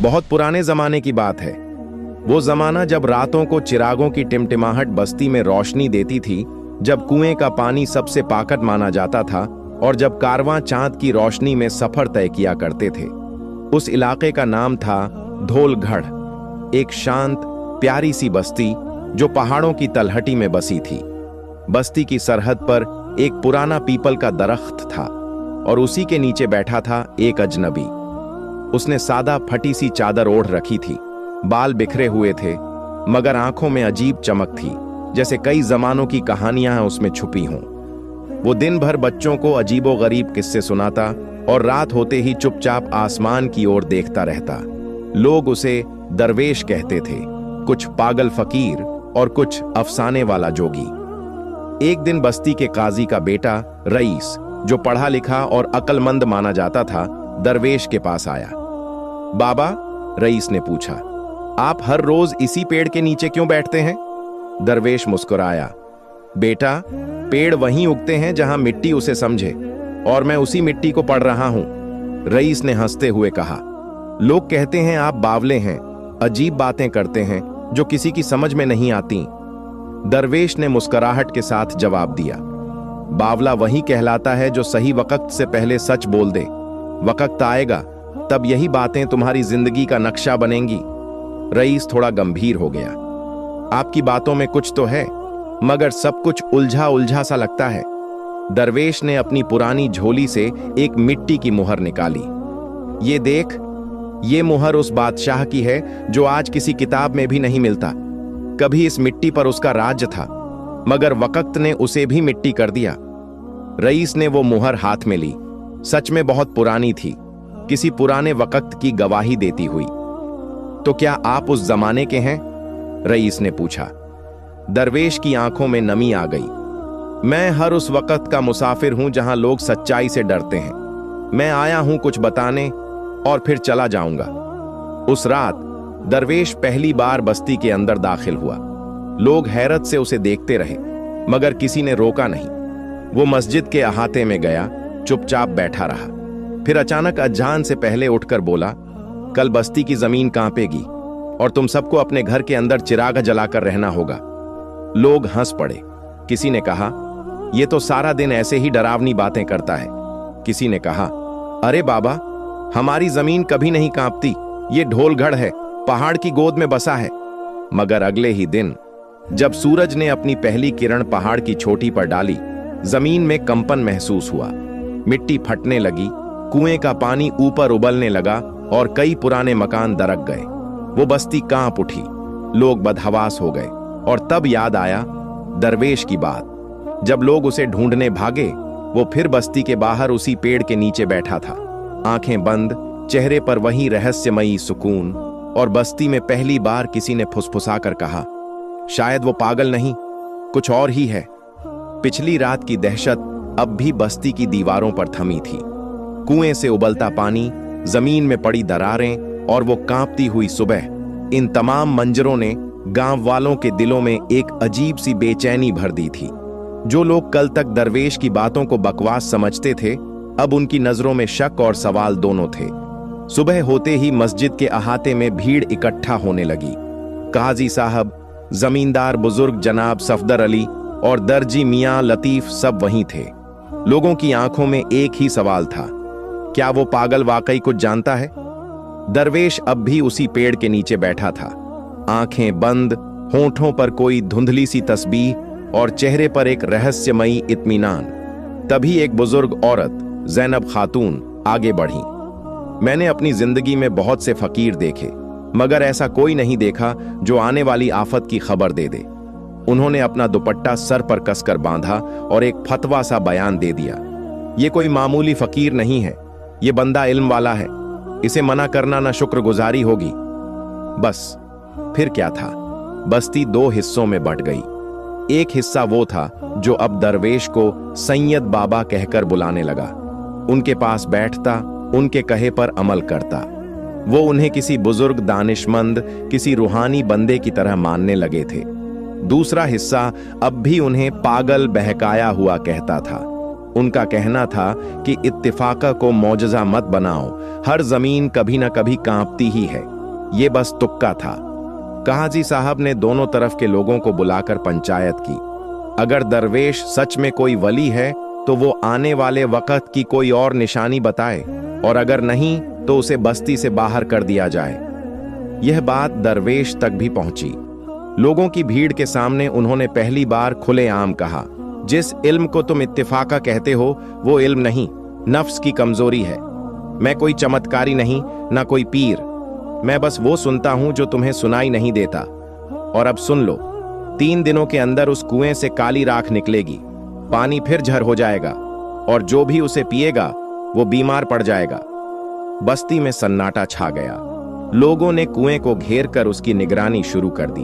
बहुत पुराने जमाने की बात है। वो जमाना जब रातों को चिरागों की टिमटिमाहट बस्ती में रोशनी देती थी, जब कुएं का पानी सबसे पाकट माना जाता था और जब कारवां चांद की रोशनी में सफर तय किया करते थे। उस इलाके का नाम था धोलगढ़, एक शांत प्यारी सी बस्ती जो पहाड़ों की तलहटी में बसी थी। बस्ती की सरहद पर एक पुराना पीपल का दरख्त था और उसी के नीचे बैठा था एक अजनबी। उसने सादा फटी सी चादर ओढ़ रखी थी, बाल बिखरे हुए थे, मगर आंखों में अजीब चमक थी, जैसे कई जमानों की कहानियां उसमें छुपी हों। वो दिन भर बच्चों को अजीबो-गरीब किस्से सुनाता और रात होते ही चुपचाप आसमान की ओर देखता रहता। लोग उसे दरवेश कहते थे, कुछ पागल फकीर और कुछ अफसाने वाला जोगी। एक दिन बस्ती के काजी का बेटा रईस, जो पढ़ा लिखा और अक्लमंद माना जाता था, दरवेश के पास आया। बाबा, रईस ने पूछा, आप हर रोज इसी पेड़ के नीचे क्यों बैठते हैं? दरवेश मुस्कुराया, बेटा, पेड़ वहीं उगते हैं जहां मिट्टी उसे समझे, और मैं उसी मिट्टी को पढ़ रहा हूं। रईस ने हंसते हुए कहा, लोग कहते हैं आप बावले हैं, अजीब बातें करते हैं जो किसी की समझ में नहीं आती। दरवेश ने मुस्कुराहट के साथ जवाब दिया, बावला वही कहलाता है जो सही वक्त से पहले सच बोल दे। वक्त आएगा तब यही बातें तुम्हारी जिंदगी का नक्शा बनेंगी। रईस थोड़ा गंभीर हो गया, आपकी बातों में कुछ तो है, मगर सब कुछ उलझा उलझा सा लगता है। दरवेश ने अपनी पुरानी झोली से एक मिट्टी की मुहर निकाली। ये देख, ये मुहर उस बादशाह की है जो आज किसी किताब में भी नहीं मिलता। कभी इस मिट्टी पर उसका राज्य था, मगर वक्त ने उसे भी मिट्टी कर दिया। रईस ने वो मुहर हाथ में ली। सच में बहुत पुरानी थी, किसी पुराने वक्त की गवाही देती हुई। तो क्या आप उस जमाने के हैं? रईस ने पूछा। दरवेश की आंखों में नमी आ गई। मैं हर उस वक्त का मुसाफिर हूं जहां लोग सच्चाई से डरते हैं। मैं आया हूं कुछ बताने और फिर चला जाऊंगा। उस रात दरवेश पहली बार बस्ती के अंदर दाखिल हुआ। लोग हैरत से उसे देखते रहे, मगर किसी ने रोका नहीं। वो मस्जिद के अहाते में गया, चुपचाप बैठा रहा। फिर अचानक अजान से पहले उठकर बोला, कल बस्ती की जमीन कांपेगी और तुम सबको अपने घर के अंदर चिराग जलाकर रहना होगा। लोग हंस पड़े। किसी ने कहा, यह तो सारा दिन ऐसे ही डरावनी बातें करता है। किसी ने कहा, अरे बाबा, हमारी जमीन कभी नहीं कांपती, ये ढोलगढ़ है, पहाड़ की गोद में बसा है। मगर अगले ही दिन जब सूरज ने अपनी पहली किरण पहाड़ की चोटी पर डाली, जमीन में कंपन महसूस हुआ। मिट्टी फटने लगी, कुएं का पानी ऊपर उबलने लगा और कई पुराने मकान दरक गए। वो बस्ती कांप उठी, लोग बदहवास हो गए। और तब याद आया दरवेश की बात। जब लोग उसे ढूंढने भागे, वो फिर बस्ती के बाहर उसी पेड़ के नीचे बैठा था, आंखें बंद, चेहरे पर वही रहस्यमयी सुकून। और बस्ती में पहली बार किसी ने फुसफुसाकर कहा, शायद वो पागल नहीं, कुछ और ही है। पिछली रात की दहशत अब भी बस्ती की दीवारों पर थमी थी। कुएं से उबलता पानी, जमीन में पड़ी दरारें और वो कांपती हुई सुबह, इन तमाम मंजरों ने गांव वालों के दिलों में एक अजीब सी बेचैनी भर दी थी। जो लोग कल तक दरवेश की बातों को बकवास समझते थे, अब उनकी नजरों में शक और सवाल दोनों थे। सुबह होते ही मस्जिद के अहाते में भीड़ इकट्ठा होने लगी। काजी साहब, जमींदार बुजुर्ग जनाब सफदर अली और दर्जी मियां लतीफ सब वहीं थे। लोगों की आंखों में एक ही सवाल था, क्या वो पागल वाकई कुछ जानता है? दरवेश अब भी उसी पेड़ के नीचे बैठा था, आंखें बंद, होंठों पर कोई धुंधली सी तस्बीह और चेहरे पर एक रहस्यमयी इत्मीनान। तभी एक बुजुर्ग औरत, जैनब खातून, आगे बढ़ी। मैंने अपनी जिंदगी में बहुत से फकीर देखे, मगर ऐसा कोई नहीं देखा जो आने वाली आफत की खबर दे दे। उन्होंने अपना दुपट्टा सर पर कसकर बांधा और एक फतवा सा बयान दे दिया, ये कोई मामूली फकीर नहीं है, ये बंदा इल्म वाला है, इसे मना करना ना शुक्रगुजारी होगी। बस फिर क्या था, बस्ती दो हिस्सों में बंट गई। एक हिस्सा वो था जो अब दरवेश को सैयद बाबा कहकर बुलाने लगा, उनके पास बैठता, उनके कहे पर अमल करता। वो उन्हें किसी बुजुर्ग दानिशमंद, किसी रूहानी बंदे की तरह मानने लगे थे। दूसरा हिस्सा अब भी उन्हें पागल बहकाया हुआ कहता था। उनका कहना था कि इत्तिफाका को मौजज़ा मत बनाओ, हर जमीन कभी ना कभी कांपती ही है। ये बस तुक्का था। काजी साहब ने दोनों तरफ के लोगों को बुलाकर पंचायत की। अगर दरवेश सच में कोई वली है तो वो आने वाले वक्त की कोई और निशानी बताए, और अगर नहीं तो उसे बस्ती से बाहर कर दिया जाए। यह बात दरवेश तक भी पहुंची। लोगों की भीड़ के सामने उन्होंने पहली बार खुलेआम कहा, जिस इल्म को तुम इत्तिफाका कहते हो वो इल्म नहीं, नफ्स की कमजोरी है। मैं कोई चमत्कारी नहीं, ना कोई पीर, मैं बस वो सुनता हूं जो तुम्हें सुनाई नहीं देता। और अब सुन लो, 3 दिनों के अंदर उस कुएं से काली राख निकलेगी, पानी फिर झर हो जाएगा, और जो भी उसे पिएगा वो बीमार पड़ जाएगा। बस्ती में सन्नाटा छा गया। लोगों ने कुएं को घेर कर उसकी निगरानी शुरू कर दी।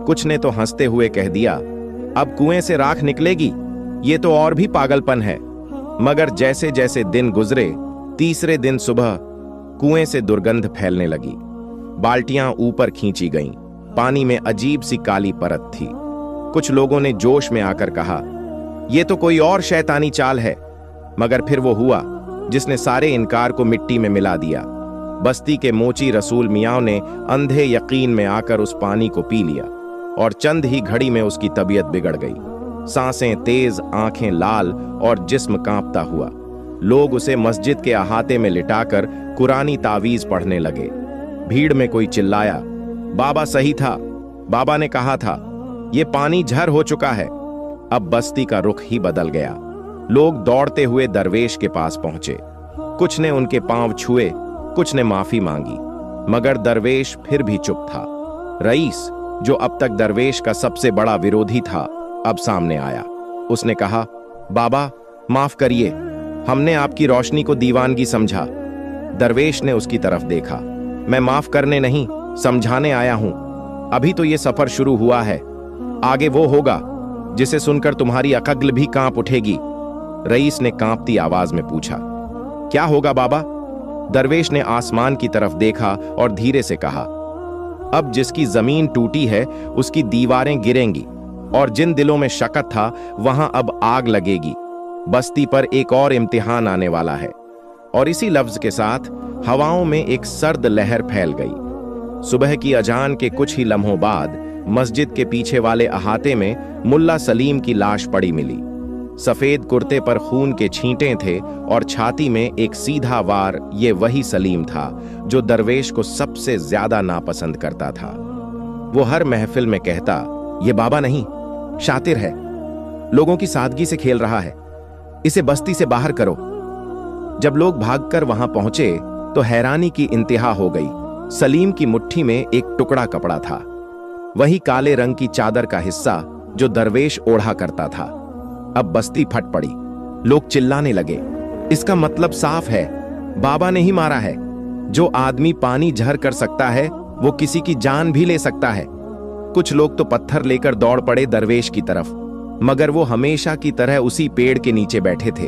कुछ ने तो हंसते हुए कह दिया, अब कुएं से राख निकलेगी, ये तो और भी पागलपन है। मगर जैसे जैसे दिन गुजरे, तीसरे दिन सुबह कुएं से दुर्गंध फैलने लगी। बाल्टियां ऊपर खींची गईं, पानी में अजीब सी काली परत थी। कुछ लोगों ने जोश में आकर कहा, यह तो कोई और शैतानी चाल है। मगर फिर वो हुआ जिसने सारे इनकार को मिट्टी में मिला दिया। बस्ती के मोची रसूल मियाँ ने अंधे यकीन में आकर उस पानी को पी लिया, और चंद ही घड़ी में उसकी तबीयत बिगड़ गई। सांसें तेज, आंखें लाल और जिस्म कांपता हुआ। लोग उसे मस्जिद के अहाते में लिटाकर कुरानी तावीज पढ़ने लगे। भीड़ में कोई चिल्लाया, बाबा सही था, बाबा ने कहा था, ये पानी झर हो चुका है। अब बस्ती का रुख ही बदल गया। लोग दौड़ते हुए दरवेश के पास पहुंचे। कुछ ने उनके पांव छुए, कुछ ने माफी मांगी, मगर दरवेश फिर भी चुप था। रईस, जो अब तक दरवेश का सबसे बड़ा विरोधी था, अब सामने आया। उसने कहा, बाबा माफ करिए, हमने आपकी रोशनी को दीवानगी समझा। दरवेश ने उसकी तरफ देखा। मैं माफ करने नहीं, समझाने आया हूं। अभी तो ये सफर शुरू हुआ है, आगे वो होगा जिसे सुनकर तुम्हारी अकल भी कांप उठेगी। रईस ने कांपती आवाज में पूछा, क्या होगा बाबा? दरवेश ने आसमान की तरफ देखा और धीरे से कहा, अब जिसकी जमीन टूटी है उसकी दीवारें गिरेंगी, और जिन दिलों में शकत था वहां अब आग लगेगी। बस्ती पर एक और इम्तिहान आने वाला है। और इसी लफ्ज के साथ हवाओं में एक सर्द लहर फैल गई। सुबह की अजान के कुछ ही लम्हों बाद मस्जिद के पीछे वाले अहाते में मुल्ला सलीम की लाश पड़ी मिली। सफेद कुर्ते पर खून के छींटे थे और छाती में एक सीधा वार। ये वही सलीम था जो दरवेश को सबसे ज्यादा नापसंद करता था। वो हर महफिल में कहता, ये बाबा नहीं, शातिर है, लोगों की सादगी से खेल रहा है, इसे बस्ती से बाहर करो। जब लोग भागकर वहां पहुंचे तो हैरानी की इंतहा हो गई। सलीम की मुट्ठी में एक टुकड़ा कपड़ा था, वही काले रंग की चादर का हिस्सा जो दरवेश ओढ़ा करता था। अब बस्ती फट पड़ी। लोग चिल्लाने लगे, इसका मतलब साफ है, बाबा ने ही मारा है। जो आदमी पानी झर कर सकता है वो किसी की जान भी ले सकता है। कुछ लोग तो पत्थर लेकर दौड़ पड़े दरवेश की तरफ, मगर वो हमेशा की तरह उसी पेड़ के नीचे बैठे थे,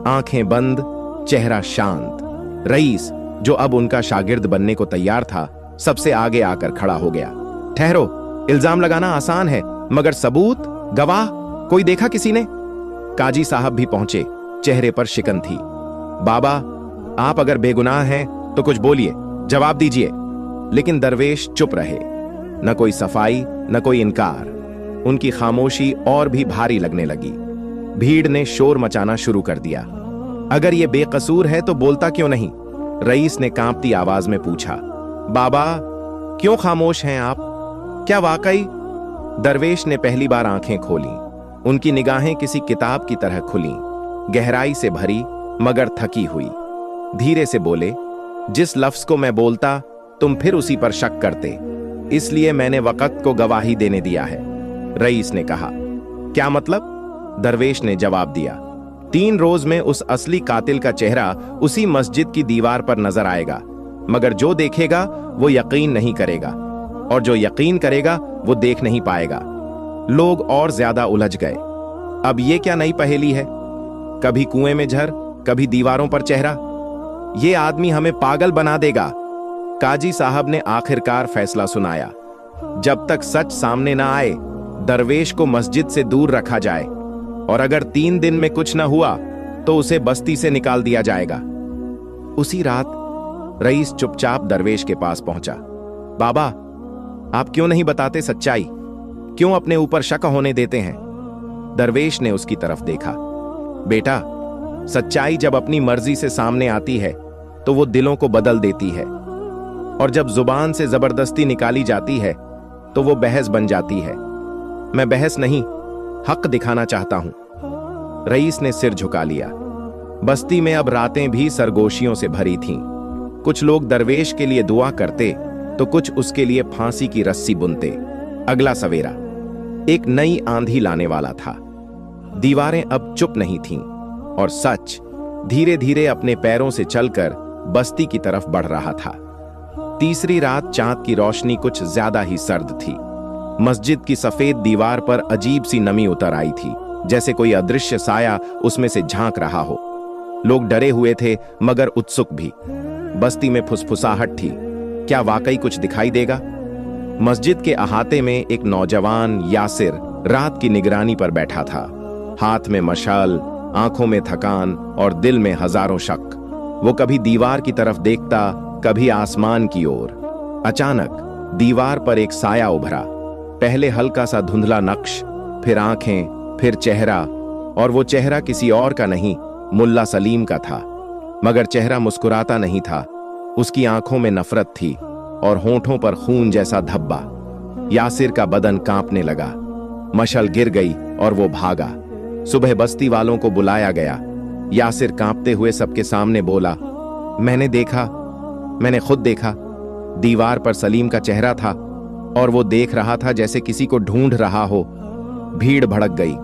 आंखें बंद, चेहरा शांत। रईस, जो अब उनका शागिर्द बनने को तैयार था, सबसे आगे आकर खड़ा हो गया। ठहरो, इल्जाम लगाना आसान है, मगर सबूत, गवाह कोई देखा किसी ने? काजी साहब भी पहुंचे, चेहरे पर शिकन थी। बाबा, आप अगर बेगुनाह हैं तो कुछ बोलिए, जवाब दीजिए। लेकिन दरवेश चुप रहे, न कोई सफाई न कोई इनकार। उनकी खामोशी और भी भारी लगने लगी। भीड़ ने शोर मचाना शुरू कर दिया। अगर ये बेकसूर है तो बोलता क्यों नहीं? रईस ने कांपती आवाज में पूछा। बाबा, क्यों खामोश हैं आप? क्या वाकई? दरवेश ने पहली बार आंखें खोली। उनकी निगाहें किसी किताब की तरह खुली, गहराई से भरी मगर थकी हुई। धीरे से बोले, जिस लफ्ज को मैं बोलता तुम फिर उसी पर शक करते, इसलिए मैंने वक्त को गवाही देने दिया है। रईस ने कहा। क्या मतलब? दरवेश ने जवाब दिया। 3 रोज में उस असली कातिल का चेहरा उसी मस्जिद की दीवार पर नजर आएगा, मगर जो देखेगा वो यकीन नहीं करेगा, और जो यकीन करेगा वो देख नहीं पाएगा। लोग और ज्यादा उलझ गए। अब ये क्या नई पहेली है? कभी कुएं में झर, कभी दीवारों पर चेहरा। ये आदमी हमें पागल बना देगा। काजी साहब ने आखिरकार फैसला सुनाया, जब तक सच सामने ना आए दरवेश को मस्जिद से दूर रखा जाए, और अगर 3 दिन में कुछ न हुआ तो उसे बस्ती से निकाल दिया जाएगा। उसी रात रईस चुपचाप दरवेश के पास पहुंचा। बाबा, आप क्यों नहीं बताते सच्चाई? क्यों अपने ऊपर शक होने देते हैं? दरवेश ने उसकी तरफ देखा। बेटा, सच्चाई जब अपनी मर्जी से सामने आती है तो वो दिलों को बदल देती है, और जब जुबान से जबरदस्ती निकाली जाती है तो वो बहस बन जाती है। मैं बहस नहीं, हक दिखाना चाहता हूं। रईस ने सिर झुका लिया। बस्ती में अब रातें भी सरगोशियों से भरी थीं। कुछ लोग दरवेश के लिए दुआ करते तो कुछ उसके लिए फांसी की रस्सी बुनते। अगला सवेरा एक नई आंधी लाने वाला था। दीवारें अब चुप नहीं थीं और सच धीरे धीरे अपने पैरों से चलकर बस्ती की तरफ बढ़ रहा था। तीसरी रात चांद की रोशनी कुछ ज्यादा ही सर्द थी। मस्जिद की सफेद दीवार पर अजीब सी नमी उतर आई थी, जैसे कोई अदृश्य साया उसमें से झांक रहा हो। लोग डरे हुए थे मगर उत्सुक भी। बस्ती में फुसफुसाहट थी। क्या वाकई कुछ दिखाई देगा? मस्जिद के अहाते में एक नौजवान यासिर रात की निगरानी पर बैठा था। हाथ में मशाल, आंखों में थकान और दिल में हजारों शक। वो कभी दीवार की तरफ देखता, कभी आसमान की ओर। अचानक दीवार पर एक साया उभरा। पहले हल्का सा धुंधला नक्श, फिर आंखें, फिर चेहरा, और वो चेहरा किसी और का नहीं, मुल्ला सलीम का था। मगर चेहरा मुस्कुराता नहीं था। उसकी आंखों में नफरत थी और होंठों पर खून जैसा धब्बा। यासिर का बदन कांपने लगा। मशल गिर गई और वो भागा। सुबह बस्ती वालों को बुलाया गया। यासिर कांपते हुए सबके सामने बोला, मैंने खुद देखा। दीवार पर सलीम का चेहरा था और वो देख रहा था जैसे किसी को ढूंढ रहा हो। भीड़ भड़क गई।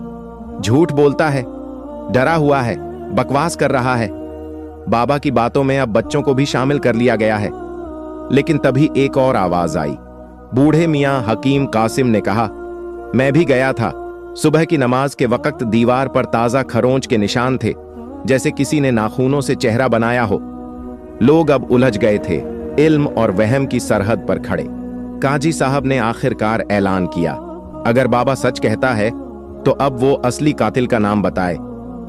झूठ बोलता है, डरा हुआ है, बकवास कर रहा है। बाबा की बातों में अब बच्चों को भी शामिल कर लिया गया है। लेकिन तभी एक और आवाज आई। बूढ़े मियां हकीम कासिम ने कहा, मैं भी गया था। सुबह की नमाज के वक्त दीवार पर ताजा खरोंच के निशान थे, जैसे किसी ने नाखूनों से चेहरा बनाया हो। लोग अब उलझ गए थे, इल्म और वहम की सरहद पर खड़े। काजी साहब ने आखिरकार ऐलान किया, अगर बाबा सच कहता है तो अब वो असली कातिल का नाम बताए।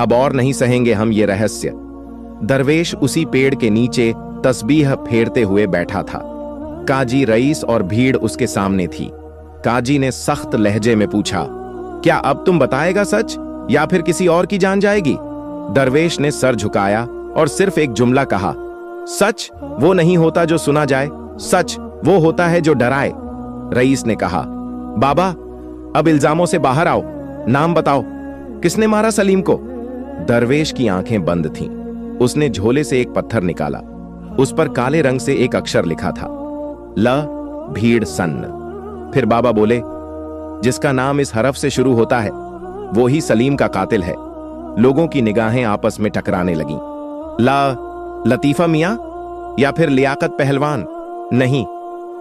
अब और नहीं सहेंगे हम ये रहस्य। दरवेश उसी पेड़ के नीचे तस्बीह फेरते हुए बैठा था। काजी, रईस और भीड़ उसके सामने थी। काजी ने सख्त लहजे में पूछा, क्या अब तुम बताएगा सच या फिर किसी और की जान जाएगी? दरवेश ने सर झुकाया और सिर्फ एक जुमला कहा, सच वो नहीं होता जो सुना जाए, सच वो होता है जो डराए। रईस ने कहा, बाबा अब इल्जामों से बाहर आओ, नाम बताओ, किसने मारा सलीम को? दरवेश की आंखें बंद थीं। उसने झोले से एक पत्थर निकाला। उस पर काले रंग से एक अक्षर लिखा था, ल भीड़ सन्न। फिर बाबा बोले, जिसका नाम इस हरफ से शुरू होता है वो ही सलीम का कातिल है। लोगों की निगाहें आपस में टकराने लगीं। लतीफा मियां या फिर लियाकत पहलवान? नहीं,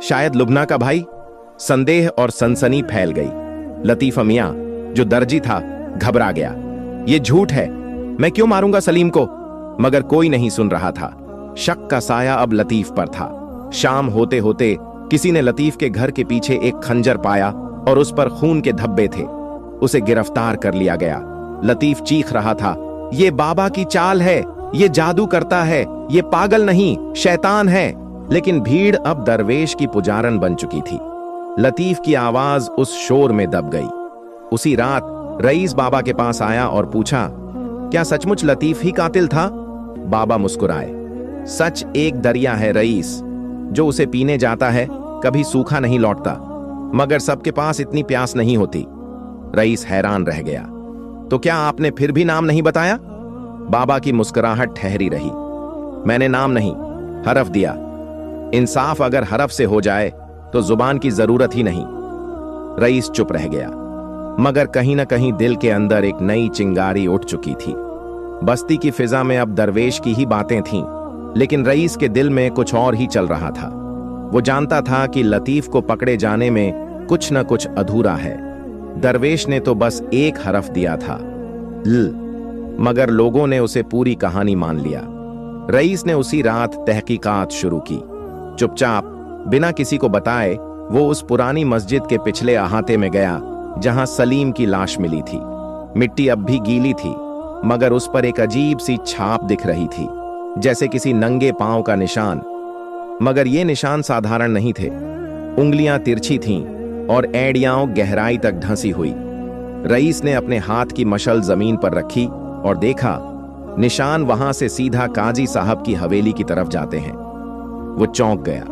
शायद लुबना का भाई। संदेह और सनसनी फैल गई। लतीफा मियां जो दर्जी था घबरा गया। ये झूठ है, मैं क्यों मारूंगा सलीम को? मगर कोई नहीं सुन रहा था। शक का साया अब लतीफ पर था। शाम होते होते किसी ने लतीफ के घर के पीछे एक खंजर पाया और उस पर खून के धब्बे थे। उसे गिरफ्तार कर लिया गया। लतीफ चीख रहा था, ये बाबा की चाल है, ये जादू करता है, ये पागल नहीं, शैतान है। लेकिन भीड़ अब दरवेश की पुजारन बन चुकी थी। लतीफ की आवाज उस शोर में दब गई। उसी रात रईस बाबा के पास आया और पूछा, क्या सचमुच लतीफ ही कातिल था? बाबा मुस्कुराए, सच एक दरिया है रईस, जो उसे पीने जाता है कभी सूखा नहीं लौटता। मगर सबके पास इतनी प्यास नहीं होती। रईस हैरान रह गया। तो क्या आपने फिर भी नाम नहीं बताया? बाबा की मुस्कुराहट ठहरी रही। मैंने नाम नहीं, हरफ दिया। इंसाफ अगर हरफ से हो जाए तो जुबान की जरूरत ही नहीं। रईस चुप रह गया, मगर कहीं ना कहीं दिल के अंदर एक नई चिंगारी उठ चुकी थी। बस्ती की फिजा में अब दरवेश की ही बातें थीं, लेकिन रईस के दिल में कुछ और ही चल रहा था। वो जानता था कि लतीफ को पकड़े जाने में कुछ न कुछ अधूरा है। दरवेश ने तो बस एक हरफ दिया था, ल, मगर लोगों ने उसे पूरी कहानी मान लिया। रईस ने उसी रात तहकीकात शुरू की। चुपचाप, बिना किसी को बताए, वो उस पुरानी मस्जिद के पिछले अहाते में गया जहां सलीम की लाश मिली थी। मिट्टी अब भी गीली थी, मगर उस पर एक अजीब सी छाप दिख रही थी, जैसे किसी नंगे पांव का निशान। मगर ये निशान साधारण नहीं थे। उंगलियां तिरछी थीं और एड़ियां गहराई तक ढंसी हुई। रईस ने अपने हाथ की मशल जमीन पर रखी और देखा, निशान वहां से सीधा काजी साहब की हवेली की तरफ जाते हैं। वो चौंक गया।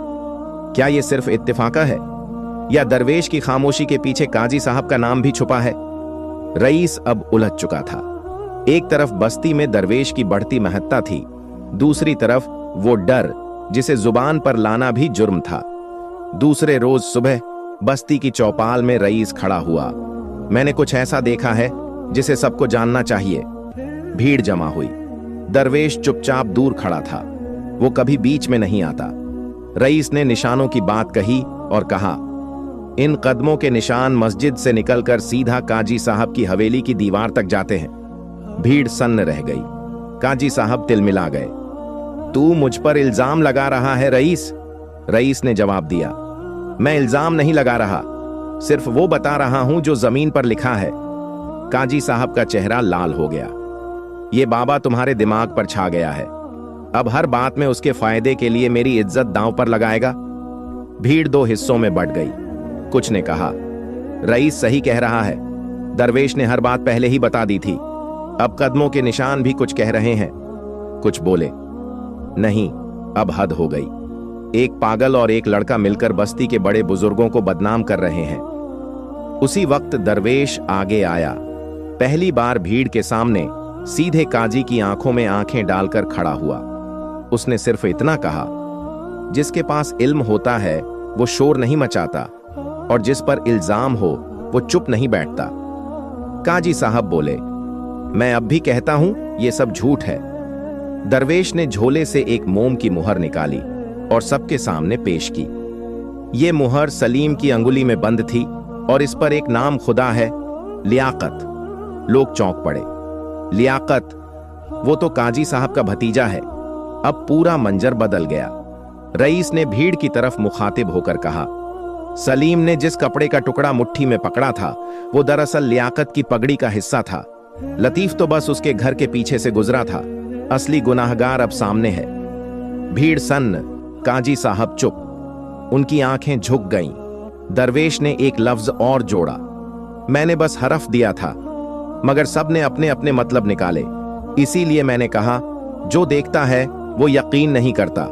क्या ये सिर्फ इत्तेफाका है, या दरवेश की खामोशी के पीछे काजी साहब का नाम भी छुपा है? रईस अब उलझ चुका था। एक तरफ बस्ती में दरवेश की बढ़ती महत्ता थी, दूसरी तरफ वो डर जिसे जुबान पर लाना भी जुर्म था। दूसरे रोज सुबह बस्ती की चौपाल में रईस खड़ा हुआ। मैंने कुछ ऐसा देखा है जिसे सबको जानना चाहिए। भीड़ जमा हुई। दरवेश चुपचाप दूर खड़ा था, वो कभी बीच में नहीं आता। रईस ने निशानों की बात कही और कहा, इन कदमों के निशान मस्जिद से निकलकर सीधा काजी साहब की हवेली की दीवार तक जाते हैं। भीड़ सन्न रह गई। काजी साहब तिलमिला गए। तू मुझ पर इल्जाम लगा रहा है रईस? रईस ने जवाब दिया, मैं इल्जाम नहीं लगा रहा, सिर्फ वो बता रहा हूं जो जमीन पर लिखा है। काजी साहब का चेहरा लाल हो गया। ये बाबा तुम्हारे दिमाग पर छा गया है, अब हर बात में उसके फायदे के लिए मेरी इज्जत दांव पर लगाएगा। भीड़ दो हिस्सों में बंट गई। कुछ ने कहा, रईस सही कह रहा है, दरवेश ने हर बात पहले ही बता दी थी, अब कदमों के निशान भी कुछ कह रहे हैं। कुछ बोले, नहीं, अब हद हो गई। एक पागल और एक लड़का मिलकर बस्ती के बड़े बुजुर्गों को बदनाम कर रहे हैं। उसी वक्त दरवेश आगे आया। पहली बार भीड़ के सामने सीधे काजी की आंखों में आंखें डालकर खड़ा हुआ। उसने सिर्फ इतना कहा, जिसके पास इल्म होता है वो शोर नहीं मचाता, और जिस पर इल्जाम हो वो चुप नहीं बैठता। काजी साहब बोले, मैं अब भी कहता हूं ये सब झूठ है। दरवेश ने झोले से एक मोम की मुहर निकाली और सबके सामने पेश की। ये मुहर सलीम की अंगुली में बंद थी और इस पर एक नाम खुदा है, लियाकत। लोग चौंक पड़े। लियाकत, वो तो काजी साहब का भतीजा है। अब पूरा मंजर बदल गया। रईस ने भीड़ की तरफ मुखातिब होकर कहा, सलीम ने जिस कपड़े का टुकड़ा मुट्ठी में पकड़ा था वो दरअसल लियाकत की पगड़ी का हिस्सा था। लतीफ तो बस उसके घर के पीछे से गुजरा था, असली गुनाहगार अब सामने है। भीड़ सन्न, काजी साहब चुप। उनकी आंखें झुक गईं। दरवेश ने एक लफ्ज और जोड़ा, मैंने बस हरफ दिया था, मगर सब ने अपने अपने मतलब निकाले। इसीलिए मैंने कहा, जो देखता है वो यकीन नहीं करता,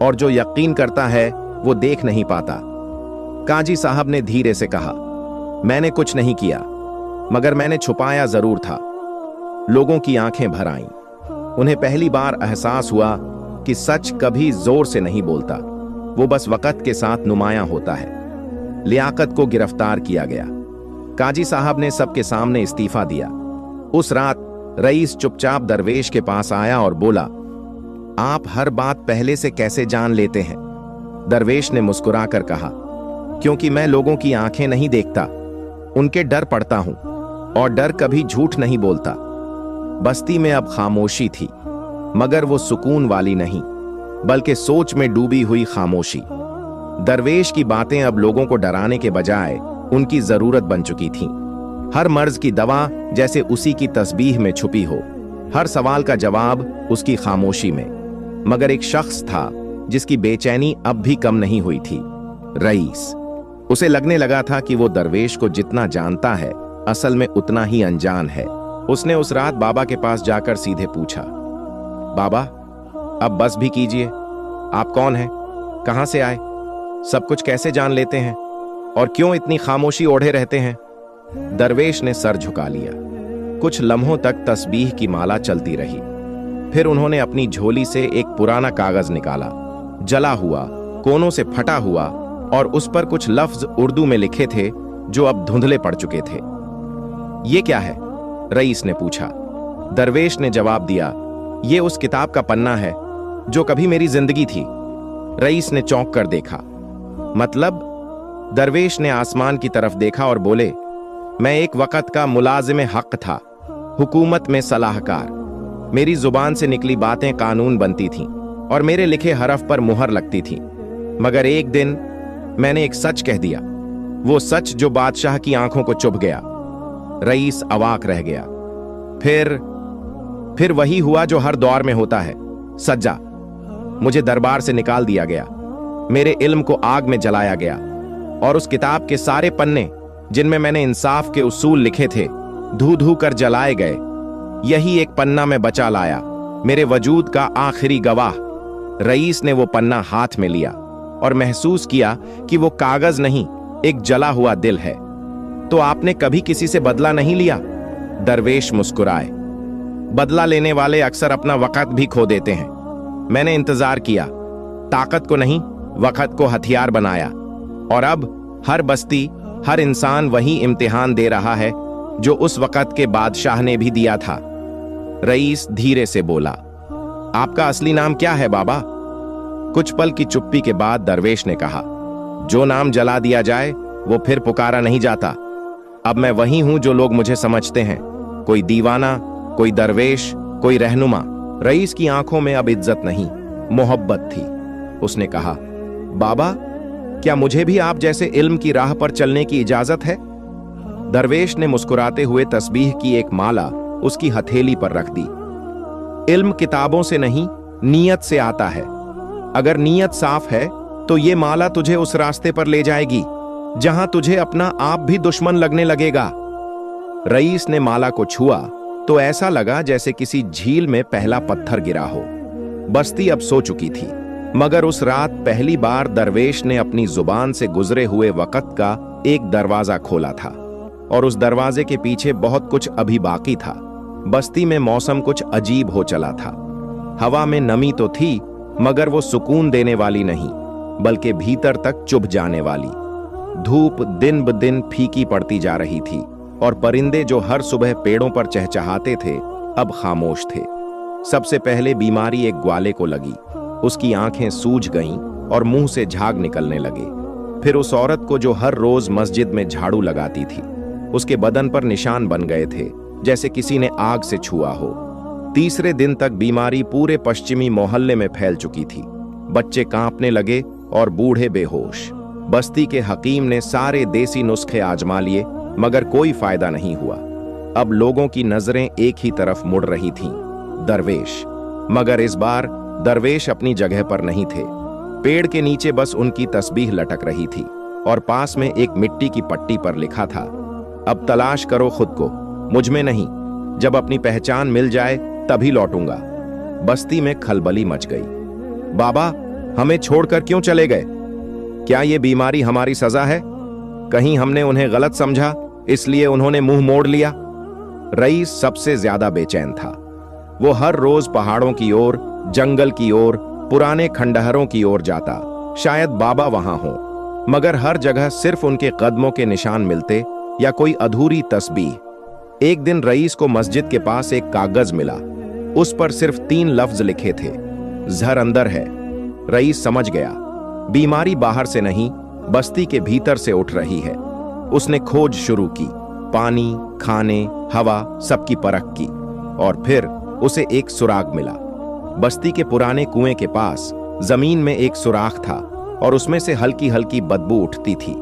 और जो यकीन करता है वो देख नहीं पाता। काजी साहब ने धीरे से कहा, मैंने कुछ नहीं किया, मगर मैंने छुपाया जरूर था। लोगों की आंखें भर आईं। उन्हें पहली बार एहसास हुआ कि सच कभी जोर से नहीं बोलता, वो बस वक्त के साथ नुमायां होता है। लियाकत को गिरफ्तार किया गया। काजी साहब ने सबके सामने इस्तीफा दिया। उस रात रईस चुपचाप दरवेश के पास आया और बोला, आप हर बात पहले से कैसे जान लेते हैं? दरवेश ने मुस्कुराकर कहा, क्योंकि मैं लोगों की आंखें नहीं देखता, उनके डर पड़ता हूं, और डर कभी झूठ नहीं बोलता। बस्ती में अब खामोशी थी, मगर वो सुकून वाली नहीं, बल्कि सोच में डूबी हुई खामोशी। दरवेश की बातें अब लोगों को डराने के बजाय उनकी जरूरत बन चुकी थीं। हर मर्ज की दवा जैसे उसी की तस्बीह में छुपी हो, हर सवाल का जवाब उसकी खामोशी में। मगर एक शख्स था जिसकी बेचैनी अब भी कम नहीं हुई थी, रईस। उसे लगने लगा था कि वो दरवेश को जितना जानता है असल में उतना ही अनजान है। उसने उस रात बाबा के पास जाकर सीधे पूछा, बाबा अब बस भी कीजिए, आप कौन हैं, कहां से आए, सब कुछ कैसे जान लेते हैं, और क्यों इतनी खामोशी ओढ़े रहते हैं? दरवेश ने सर झुका लिया। कुछ लम्हों तक तस्बीह की माला चलती रही। फिर उन्होंने अपनी झोली से एक पुराना कागज निकाला, जला हुआ, कोनों से फटा हुआ, और उस पर कुछ लफ्ज उर्दू में लिखे थे जो अब धुंधले पड़ चुके थे। ये क्या है? रईस ने पूछा। दरवेश ने जवाब दिया, ये उस किताब का पन्ना है जो कभी मेरी जिंदगी थी। रईस ने चौंक कर देखा। मतलब? दरवेश ने आसमान की तरफ देखा और बोले, मैं एक वक्त का मुलाजिम हक था, हुकूमत में सलाहकार। मेरी जुबान से निकली बातें कानून बनती थीं और मेरे लिखे हरफ पर मुहर लगती थी। मगर एक दिन मैंने एक सच कह दिया, वो सच जो बादशाह की आंखों को चुभ गया। रईस अवाक रह गया। फिर वही हुआ जो हर दौर में होता है, सज्जा। मुझे दरबार से निकाल दिया गया, मेरे इल्म को आग में जलाया गया और उस किताब के सारे पन्ने जिनमें मैंने इंसाफ के उसूल लिखे थे धू धू कर जलाए गए। यही एक पन्ना मैं बचा लाया, मेरे वजूद का आखिरी गवाह। रईस ने वो पन्ना हाथ में लिया और महसूस किया कि वो कागज नहीं, एक जला हुआ दिल है। तो आपने कभी किसी से बदला नहीं लिया? दरवेश मुस्कुराए। बदला लेने वाले अक्सर अपना वक़्त भी खो देते हैं। मैंने इंतजार किया, ताकत को नहीं, वक़्त को हथियार बनाया। और अब हर बस्ती, हर इंसान वही इम्तिहान दे रहा है जो उस वक़्त के बादशाह ने भी दिया था। रईस धीरे से बोला, आपका असली नाम क्या है बाबा? कुछ पल की चुप्पी के बाद दरवेश ने कहा, जो नाम जला दिया जाए वो फिर पुकारा नहीं जाता। अब मैं वही हूं जो लोग मुझे समझते हैं, कोई दीवाना, कोई दरवेश, कोई रहनुमा। रईस की आंखों में अब इज्जत नहीं, मोहब्बत थी। उसने कहा, बाबा, क्या मुझे भी आप जैसे इल्म की राह पर चलने की इजाजत है? दरवेश ने मुस्कुराते हुए तस्बीह की एक माला उसकी हथेली पर रख दी। इल्म किताबों से नहीं, नीयत से आता है। अगर नीयत साफ है तो ये माला तुझे उस रास्ते पर ले जाएगी जहां तुझे अपना आप भी दुश्मन लगने लगेगा। रईस ने माला को छुआ तो ऐसा लगा जैसे किसी झील में पहला पत्थर गिरा हो। बस्ती अब सो चुकी थी, मगर उस रात पहली बार दरवेश ने अपनी जुबान से गुजरे हुए वक़्त का एक दरवाजा खोला था, और उस दरवाजे के पीछे बहुत कुछ अभी बाकी था। बस्ती में मौसम कुछ अजीब हो चला था। हवा में नमी तो थी, मगर वो सुकून देने वाली नहीं, बल्कि भीतर तक चुभ जाने वाली। धूप दिन ब दिन फीकी पड़ती जा रही थी, और परिंदे जो हर सुबह पेड़ों पर चहचहाते थे अब खामोश थे। सबसे पहले बीमारी एक ग्वाले को लगी। उसकी आंखें सूज गईं और मुंह से झाग निकलने लगे। फिर उस औरत को जो हर रोज मस्जिद में झाड़ू लगाती थी, उसके बदन पर निशान बन गए थे जैसे किसी ने आग से छुआ हो। तीसरे दिन तक बीमारी पूरे पश्चिमी मोहल्ले में फैल चुकी थी। बच्चे कांपने लगे और बूढ़े बेहोश। बस्ती के हकीम ने सारे देसी नुस्खे आजमा लिए, मगर कोई फायदा नहीं हुआ। अब लोगों की नजरें एक ही तरफ मुड़ रही थीं, दरवेश। मगर इस बार दरवेश अपनी जगह पर नहीं थे। पेड़ के नीचे बस उनकी तस्बीह लटक रही थी, और पास में एक मिट्टी की पट्टी पर लिखा था, अब तलाश करो खुद को, मुझ में नहीं। जब अपनी पहचान मिल जाए तभी लौटूंगा। बस्ती में खलबली मच गई। बाबा, हमें छोड़कर क्यों चले गए? क्या ये बीमारी हमारी सजा है? कहीं हमने उन्हें गलत समझा इसलिए उन्होंने मुंह मोड़ लिया? रईस सबसे ज्यादा बेचैन था। वो हर रोज पहाड़ों की ओर, जंगल की ओर, पुराने खंडहरों की ओर जाता। शायद बाबा वहां हो, मगर हर जगह सिर्फ उनके कदमों के निशान मिलते या कोई अधूरी तस्बीह। एक दिन रईस को मस्जिद के पास एक कागज मिला। उस पर सिर्फ 3 लफ्ज लिखे थे, जहर अंदर है। रईस समझ गया, बीमारी बाहर से नहीं, बस्ती के भीतर से उठ रही है। उसने खोज शुरू की, पानी, खाने, हवा, सबकी परख की, और फिर उसे एक सुराग मिला। बस्ती के पुराने कुएं के पास जमीन में एक सुराख था, और उसमें से हल्की हल्की बदबू उठती थी।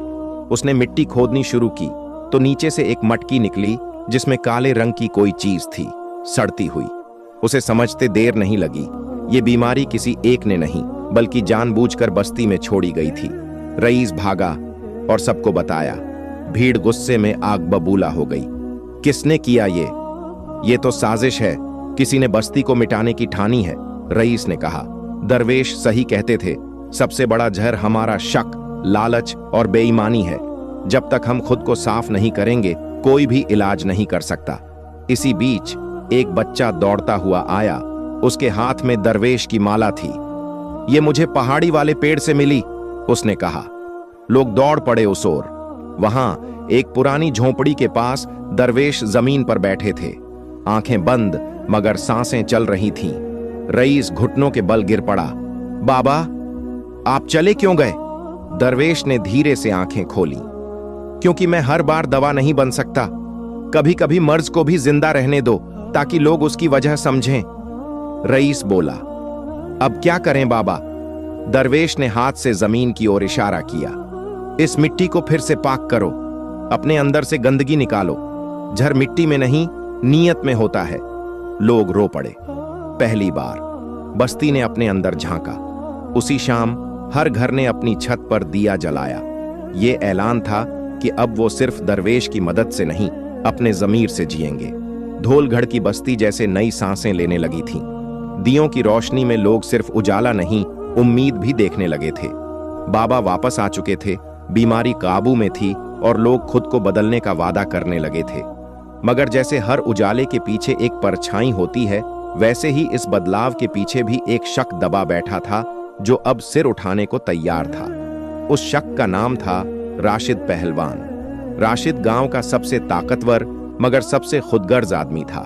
उसने मिट्टी खोदनी शुरू की तो नीचे से एक मटकी निकली जिसमें काले रंग की कोई चीज थी, सड़ती हुई। उसे समझते देर नहीं लगी, ये बीमारी किसी एक ने नहीं बल्कि जानबूझकर बस्ती में छोड़ी गई थी। रईस भागा और सबको बताया। भीड़ गुस्से में आग बबूला हो गई। किसने किया ये तो साजिश है, किसी ने बस्ती को मिटाने की ठानी है, रईस ने कहा। दरवेश सही कहते थे, सबसे बड़ा जहर हमारा शक, लालच और बेईमानी है। जब तक हम खुद को साफ नहीं करेंगे कोई भी इलाज नहीं कर सकता। इसी बीच एक बच्चा दौड़ता हुआ आया। उसके हाथ में दरवेश की माला थी। ये मुझे पहाड़ी वाले पेड़ से मिली, उसने कहा। लोग दौड़ पड़े उस ओर। वहां एक पुरानी झोंपड़ी के पास दरवेश जमीन पर बैठे थे, आंखें बंद मगर सांसें चल रही थीं। रईस घुटनों के बल गिर पड़ा। बाबा, आप चले क्यों गए? दरवेश ने धीरे से आंखें खोली। क्योंकि मैं हर बार दवा नहीं बन सकता। कभी कभी मर्ज को भी जिंदा रहने दो ताकि लोग उसकी वजह समझें। रईस बोला। अब क्या करें बाबा? दरवेश ने हाथ से जमीन की ओर इशारा किया। इस मिट्टी को फिर से पाक करो, अपने अंदर से गंदगी निकालो। जहर मिट्टी में नहीं, नीयत में होता है। लोग रो पड़े। पहली बार बस्ती ने अपने अंदर झांका। उसी शाम हर घर ने अपनी छत पर दिया जलाया। ये ऐलान था कि अब वो सिर्फ दरवेश की मदद से नहीं, अपने जमीर से जिएंगे। धोलगढ़ की बस्ती जैसे नई सांसें लेने लगी थी। दियों की रोशनी में लोग सिर्फ उजाला नहीं, उम्मीद भी देखने लगे थे। बाबा वापस आ चुके थे, बीमारी काबू में थी और लोग खुद को बदलने का वादा करने लगे थे। मगर जैसे हर उजाले के पीछे एक परछाई होती है, वैसे ही इस बदलाव के पीछे भी एक शक दबा बैठा था, जो अब सिर उठाने को तैयार था। उस शक का नाम था राशिद पहलवान। राशिद गांव का सबसे ताकतवर मगर सबसे खुदगर्ज आदमी था।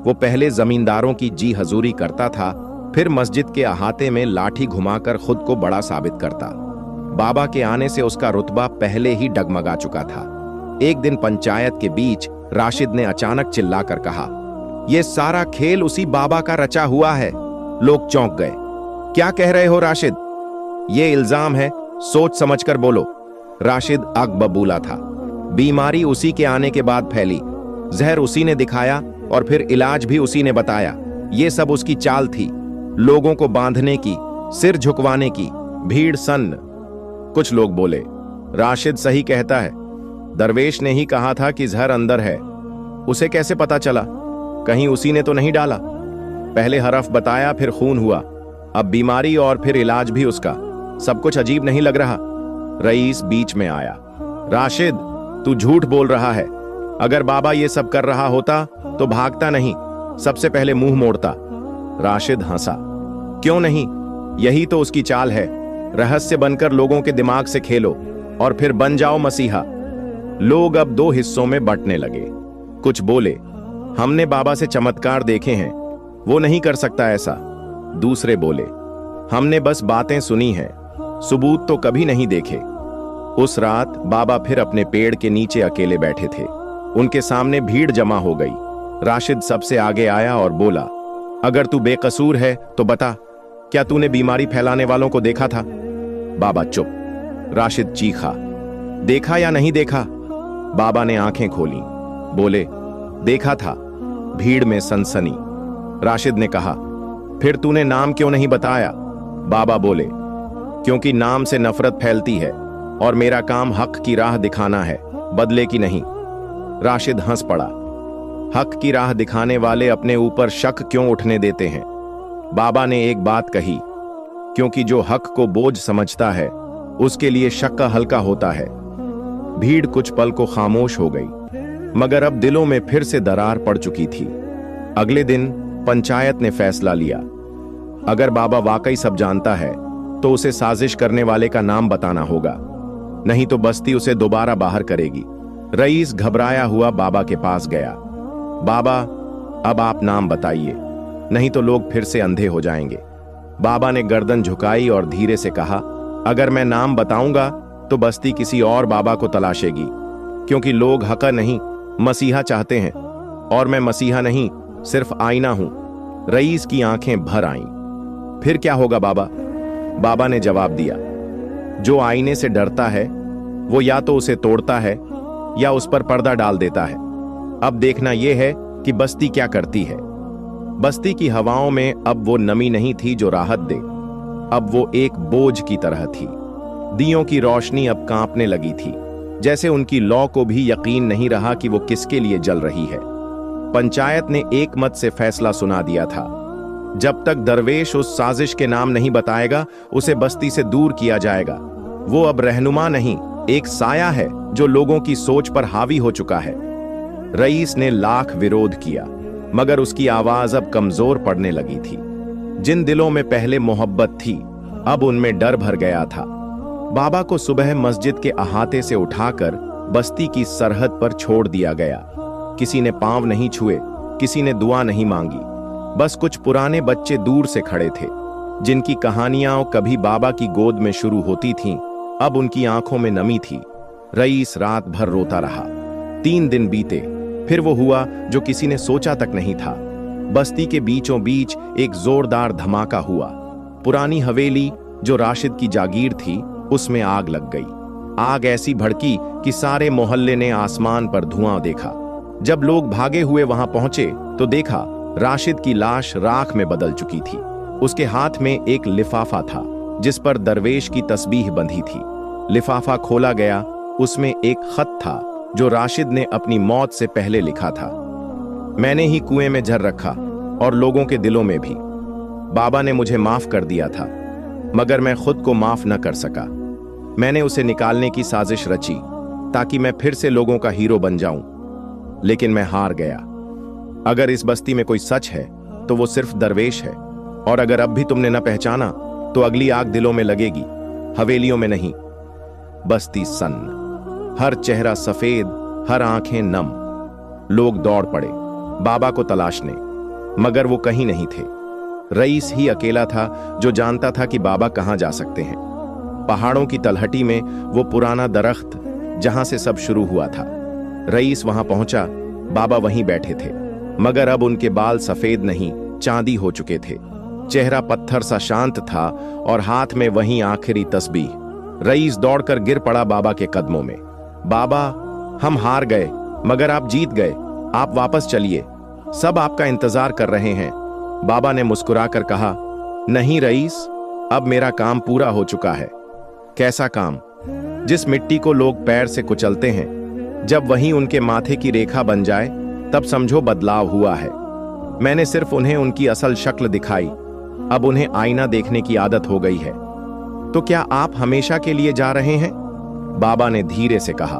वो पहले जमींदारों की जी हजूरी करता था, फिर मस्जिद के अहाते में लाठी घुमाकर खुद को बड़ा साबित करता। बाबा के आने से उसका रुतबा पहले ही डगमगा चुका था। एक दिन पंचायत के बीच राशिद ने अचानक चिल्लाकर कहा, यह सारा खेल उसी बाबा का रचा हुआ है। लोग चौंक गए। क्या कह रहे हो राशिद? ये इल्जाम है, सोच समझकर बोलो। राशिद आग बबूला था। बीमारी उसी के आने के बाद फैली, जहर उसी ने दिखाया और फिर इलाज भी उसी ने बताया। ये सब उसकी चाल थी, लोगों को बांधने की, सिर झुकवाने की। भीड़ सन्न। कुछ लोग बोले, राशिद सही कहता है, दरवेश ने ही कहा था कि जहर अंदर है, उसे कैसे पता चला? कहीं उसी ने तो नहीं डाला? पहले हरफ बताया, फिर खून हुआ, अब बीमारी और फिर इलाज भी उसका। सब कुछ अजीब नहीं लग रहा? रईस बीच में आया। राशिद, तू झूठ बोल रहा है। अगर बाबा ये सब कर रहा होता तो भागता नहीं, सबसे पहले मुंह मोड़ता। राशिद हंसा। क्यों नहीं, यही तो उसकी चाल है। रहस्य बनकर लोगों के दिमाग से खेलो और फिर बन जाओ मसीहा। लोग अब दो हिस्सों में बंटने लगे। कुछ बोले, हमने बाबा से चमत्कार देखे हैं, वो नहीं कर सकता ऐसा। दूसरे बोले, हमने बस बातें सुनी हैं, सबूत तो कभी नहीं देखे। उस रात बाबा फिर अपने पेड़ के नीचे अकेले बैठे थे। उनके सामने भीड़ जमा हो गई। राशिद सबसे आगे आया और बोला, अगर तू बेकसूर है तो बता, क्या तूने बीमारी फैलाने वालों को देखा था? बाबा चुप। राशिद चीखा, देखा या नहीं देखा? बाबा ने आंखें खोली, बोले, देखा था। भीड़ में सनसनी। राशिद ने कहा, फिर तूने नाम क्यों नहीं बताया? बाबा बोले, क्योंकि नाम से नफरत फैलती है और मेरा काम हक की राह दिखाना है, बदले की नहीं। राशिद हंस पड़ा। हक की राह दिखाने वाले अपने ऊपर शक क्यों उठने देते हैं? बाबा ने एक बात कही, क्योंकि जो हक को बोझ समझता है उसके लिए शक हल्का होता है। भीड़ कुछ पल को खामोश हो गई, मगर अब दिलों में फिर से दरार पड़ चुकी थी। अगले दिन पंचायत ने फैसला लिया, अगर बाबा वाकई सब जानता है तो उसे साजिश करने वाले का नाम बताना होगा, नहीं तो बस्ती उसे दोबारा बाहर करेगी। रईस घबराया हुआ बाबा के पास गया। बाबा, अब आप नाम बताइए, नहीं तो लोग फिर से अंधे हो जाएंगे। बाबा ने गर्दन झुकाई और धीरे से कहा, अगर मैं नाम बताऊंगा तो बस्ती किसी और बाबा को तलाशेगी, क्योंकि लोग हक नहीं मसीहा चाहते हैं, और मैं मसीहा नहीं, सिर्फ आईना हूं। रईस की आंखें भर आईं। फिर क्या होगा बाबा? बाबा ने जवाब दिया, जो आईने से डरता है वो या तो उसे तोड़ता है या उस पर पर्दा डाल देता है। अब देखना यह है कि बस्ती क्या करती है। बस्ती की हवाओं में अब वो नमी नहीं थी जो राहत दे, अब वो एक बोझ की तरह थी। दियों की रोशनी अब कांपने लगी थी, जैसे उनकी लौ को भी यकीन नहीं रहा कि वो किसके लिए जल रही है। पंचायत ने एक मत से फैसला सुना दिया था, जब तक दरवेश उस साजिश के नाम नहीं बताएगा उसे बस्ती से दूर किया जाएगा। वो अब रहनुमा नहीं, एक साया है जो लोगों की सोच पर हावी हो चुका है। रईस ने लाख विरोध किया, मगर उसकी आवाज अब कमजोर पड़ने लगी थी। जिन दिलों में पहले मोहब्बत थी, अब उनमें डर भर गया था। बाबा को सुबह मस्जिद के अहाते से उठाकर बस्ती की सरहद पर छोड़ दिया गया। किसी ने पांव नहीं छुए, किसी ने दुआ नहीं मांगी। बस कुछ पुराने बच्चे दूर से खड़े थे, जिनकी कहानियां कभी बाबा की गोद में शुरू होती थीं, अब उनकी आंखों में नमी थी। रईस रात भर रोता रहा। 3 दिन बीते, फिर वो हुआ जो किसी ने सोचा तक नहीं था। बस्ती के बीचों बीच एक जोरदार धमाका हुआ। पुरानी हवेली जो राशिद की जागीर थी, उसमें आग लग गई। आग ऐसी भड़की कि सारे मोहल्ले ने आसमान पर धुआं देखा। जब लोग भागे हुए वहां पहुंचे तो देखा राशिद की लाश राख में बदल चुकी थी। उसके हाथ में एक लिफाफा था जिस पर दरवेश की तस्बीह बंधी थी। लिफाफा खोला गया, उसमें एक खत था जो राशिद ने अपनी मौत से पहले लिखा था। मैंने ही कुएं में झर रखा और लोगों के दिलों में भी। बाबा ने मुझे माफ कर दिया था, मगर मैं खुद को माफ न कर सका। मैंने उसे निकालने की साजिश रची ताकि मैं फिर से लोगों का हीरो बन जाऊं, लेकिन मैं हार गया। अगर इस बस्ती में कोई सच है तो वो सिर्फ दरवेश है, और अगर अब भी तुमने न पहचाना तो अगली आग दिलों में लगेगी, हवेलियों में नहीं। बस्ती सन्न, हर चेहरा सफेद, हर आंखें नम। लोग दौड़ पड़े बाबा को तलाशने, मगर वो कहीं नहीं थे। रईस ही अकेला था जो जानता था कि बाबा कहां जा सकते हैं। पहाड़ों की तलहटी में वो पुराना दरख्त जहां से सब शुरू हुआ था। रईस वहां पहुंचा, बाबा वहीं बैठे थे, मगर अब उनके बाल सफेद नहीं, चांदी हो चुके थे। चेहरा पत्थर सा शांत था और हाथ में वहीं आखिरी तस्बीह। रईस दौड़कर गिर पड़ा बाबा के कदमों में। बाबा, हम हार गए, मगर आप जीत गए। आप वापस चलिए, सब आपका इंतजार कर रहे हैं। बाबा ने मुस्कुराकर कहा, नहीं रईस, अब मेरा काम पूरा हो चुका है। कैसा काम? जिस मिट्टी को लोग पैर से कुचलते हैं, जब वहीं उनके माथे की रेखा बन जाए तब समझो बदलाव हुआ है। मैंने सिर्फ उन्हें उनकी असल शक्ल दिखाई, अब उन्हें आईना देखने की आदत हो गई है। तो क्या आप हमेशा के लिए जा रहे हैं? बाबा ने धीरे से कहा,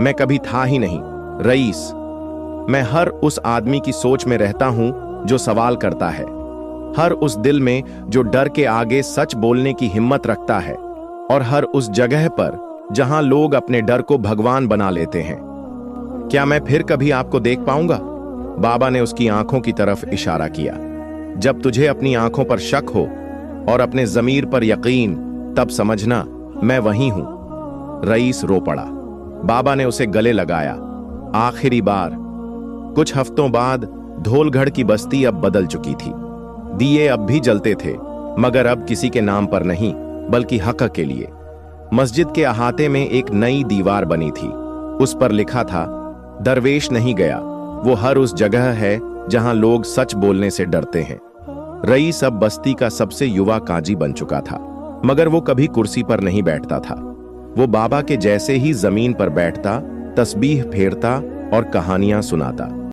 मैं कभी था ही नहीं रईस। मैं हर उस आदमी की सोच में रहता हूं जो सवाल करता है, हर उस दिल में जो डर के आगे सच बोलने की हिम्मत रखता है, और हर उस जगह पर जहां लोग अपने डर को भगवान बना लेते हैं। क्या मैं फिर कभी आपको देख पाऊंगा? बाबा ने उसकी आंखों की तरफ इशारा किया। जब तुझे अपनी आंखों पर शक हो और अपने जमीर पर यकीन, तब समझना मैं वहीं हूं। रईस रो पड़ा। बाबा ने उसे गले लगाया, आखिरी बार। कुछ हफ्तों बाद धोलगढ़ की बस्ती अब बदल चुकी थी। दिए अब भी जलते थे, मगर अब किसी के नाम पर नहीं, बल्कि हक के लिए। मस्जिद के अहाते में एक नई दीवार बनी थी। उस पर लिखा था, दरवेश नहीं गया, वो हर उस जगह है जहां लोग सच बोलने से डरते हैं। रईस अब बस्ती का सबसे युवा काजी बन चुका था, मगर वो कभी कुर्सी पर नहीं बैठता था। वो बाबा के जैसे ही जमीन पर बैठता, तस्बीह फेरता और कहानियां सुनाता।